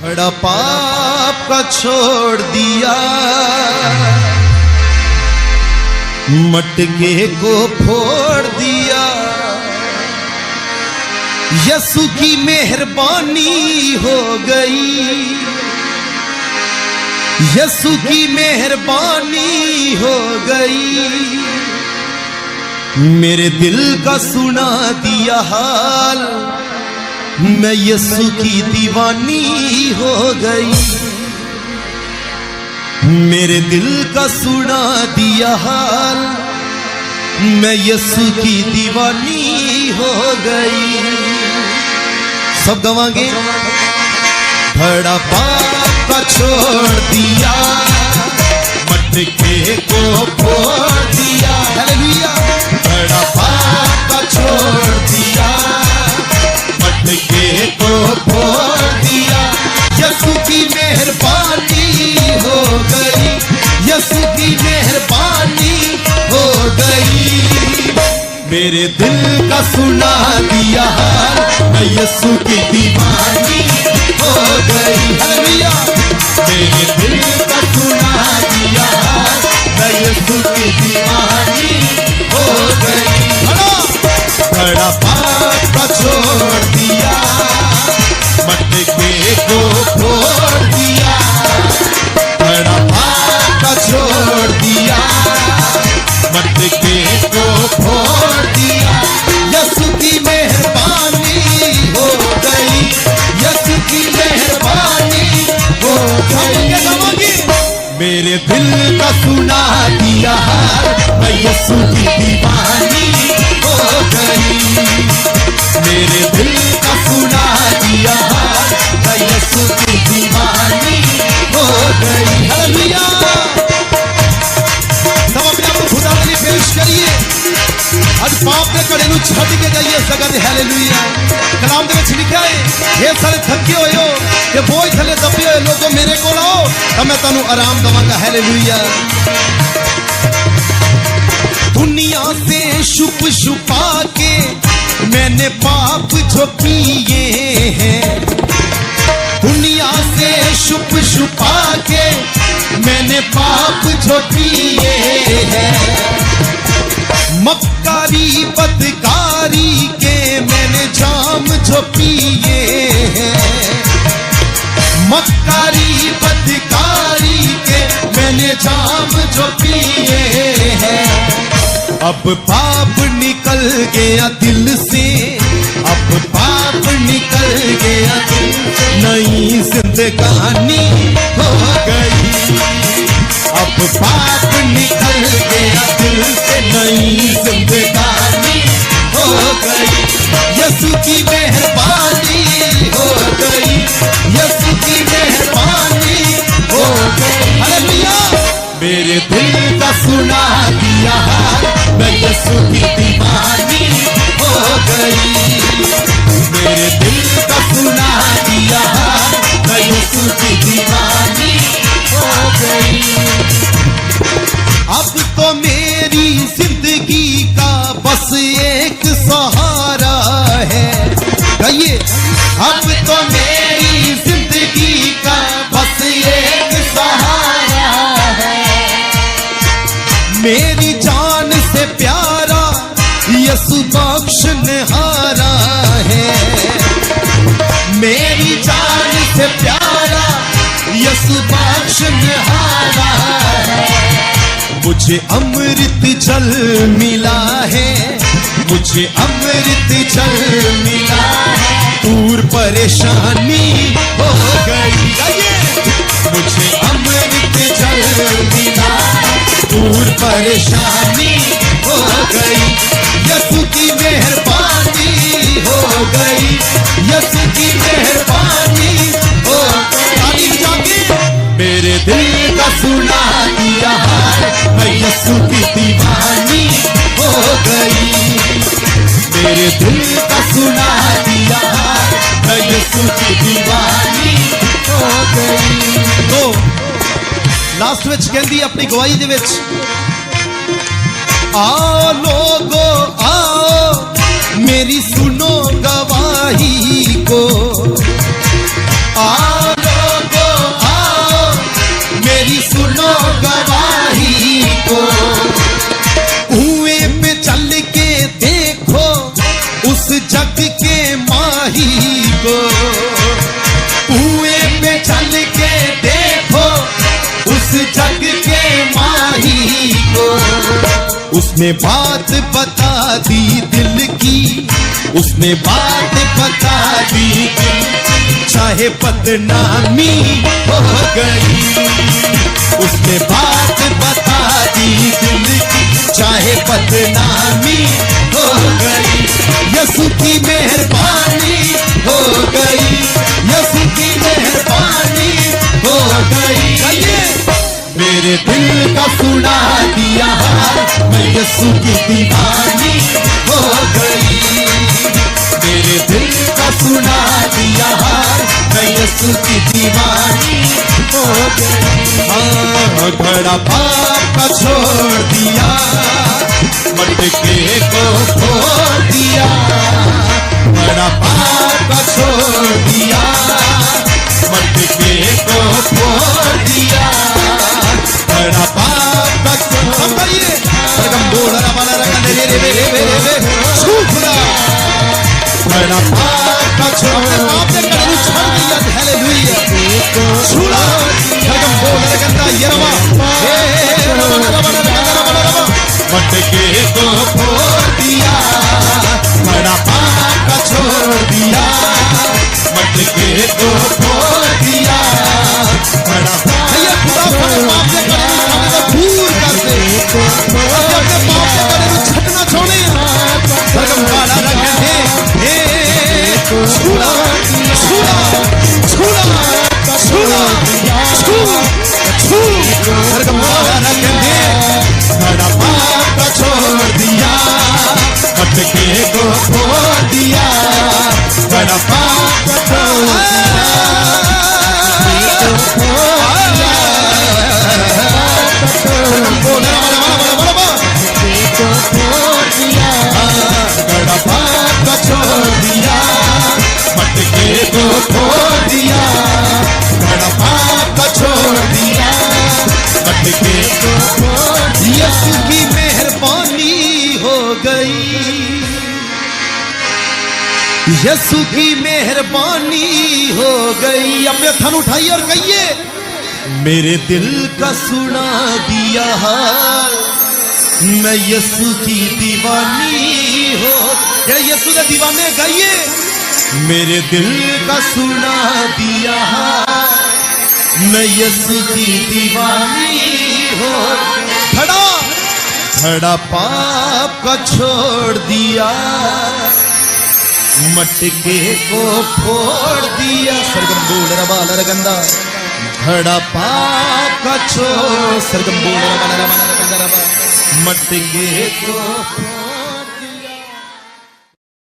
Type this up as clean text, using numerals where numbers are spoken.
बड़ा पाप का छोड़ दिया, मटके को फोड़ दिया। यसु की मेहरबानी हो गई, यसु की मेहरबानी हो गई। मेरे दिल का सुना दिया हाल, मैं यसु की दीवानी हो गई। मेरे दिल का सुना दिया हाल, मैं यसु की दीवानी हो गई। सब गवाएंगे। बड़ा पाप का छोड़ दिया, मटके को फोड़ दिया। हालेलुया। बड़ा पाप का छोड़ दिया, मटके को फोड़ दिया। यसु की मेहरबानी हो गई, यसु की मेहरबानी हो गई। मेरे दिल का सुना दिया हाल, मैं यसु की दीवानी हो गई। हालेलुया। मेरे दिल का सुना दिया हाल, मैं यसु की दीवानी हो गई। बड़ा पाप का छोड़ दिया, मटके को फोड़ दिया। बड़ा पाप का छोड़ दिया, मटके को फोड़ दिया। यसु की मेहरबानी हो गई, यसु की मेहरबानी हो गई। मेरे दिल का सुना दिया हाल, मैं यसु की दीवानी हो गई। मेरे दिल का सुना दिया हाल, मैं यसु की दीवानी हो गई। हालेलुया। सब अपने आप को खुदा के लिए पेश करिए। आज पाप के कड़े नूं छड्ड के जाइए सगन। हालेलुया। कलाम दे विच लिखिया है, हे सारे थके होए हो ते बोझ थले दबे होए लोगों, मेरे कोल आओ तां मैं तुहानूं आराम दवांगा। हालेलुया। दुनिया से छुप छुपा के मैंने पाप जो किए हैं, दुनिया से छुप छुपा के मैंने पाप जो किए हैं। मक्कारी बदकारी के मैंने जाम जो पिए हैं, मक्कारी बदकारी के मैंने जाम जो पिए हैं। अब पाप निकल गया दिल से, अब पाप निकल गया दिल से, नई जिंदगानी हो गई। अब पाप निकल गया दिल से, नई जिंदगानी हो गई। यसु की मेहरबानी हो गई, यसु की मेहरबानी हो गई। हालेलुया। मेरे दिल का सुना दिया हाल, मैं यसु की दीवानी हो गई। मेरे दिल का सुना दिया हाल, मैं यसु की दीवानी हो गई। अब तो मेरी जिंदगी का बस एक सहारा है। कहिए, अब तो मेरी जिंदगी का बस एक सहारा है। मेरी जान से प्यारा यसु बख्शनहारा है। मेरी जान से प्यारा यसु बख्शनहारा है। मुझे अमृत जल मिला है, मुझे अमृत जल मिला है। दूर परेशानी हो गई, मुझे अमृत जल मिला है। दूर परेशानी हो गई। यसु की मेहरबानी हो गई, यसु की मेहरबानी हो गई। मेरे दिल का सुना दिया हाल, मैं यसु की दीवानी हो गई। मेरे दिल का सुना दिया हाल, मैं यसु की दीवानी हो गई। तो लास्ट विच कहंदी अपनी गवाही दे विच, आओ लोगो आओ मेरी सुनो गवाही को, आओ उसने बात बता दी दिल की, उसने बात बता दी दिल की, चाहे बदनामी हो गई। उसने बात बता दी दिल की, चाहे बदनामी हो गई। यसु की मेहरबानी हो गई, यसु की मेहरबानी हो गई। मेरे दिल का सुना दिया हाल, मैं यसु की दीवानी हो गई। मेरे दिल का सुना दिया हाल, मैं यसु की दीवानी हो गई। हाँ, बड़ा पाप का छोड़ दिया, मटके को फोड़ दिया। बड़ा पाप का छोड़ दिया, मटके को फोड़ दिया। बड़ा पाप का छोड़ दिया, बोल रहा वाला रंगा रे रे रे रे रे छूपड़ा। बड़ा पाप का छोड़, पाप ने कड़े छोड़ दिया। हालेलुया, छूड़ा खगम बोल रहा यरवा मटके को फोड़ दिया। बड़ा पाप का छोड़ दिया, मटके को फोड़ दिया। बड़ा भैया खुदा पाप से करे दूर कर दे, अपने पाप से करे छटना छोड़े। सरगम वाला रंग है छूड़ा छूड़ा छूड़ा छूड़ा छू सरगम वाला रंग है। बड़ा पाप का छोड़ दिया, मटके को फोड़ दिया। बड़ा पाप का छोड़ दिया, बड़ा पाप का छोड़ दिया, मटके को फोड़ दिया। बड़ा पाप का छोड़ दिया, मटके को फोड़ दिया। यसु की मेहरबानी हो गई, यसु की मेहरबानी हो गई। अपने थन उठाइए और कहिए, मेरे दिल का सुना दिया हाल, मैं यसु की दीवानी हो। क्या यसु के दीवाने गाइए, मेरे दिल का सुना दिया हाल, मैं यसु की दीवानी हो। खड़ा खड़ा पाप का छोड़ दिया, मटके को फोड़ दिया। सरगम बोल रहा रगंदा, खड़ा पाप का छोड़। सरगम बोल रहा मटके को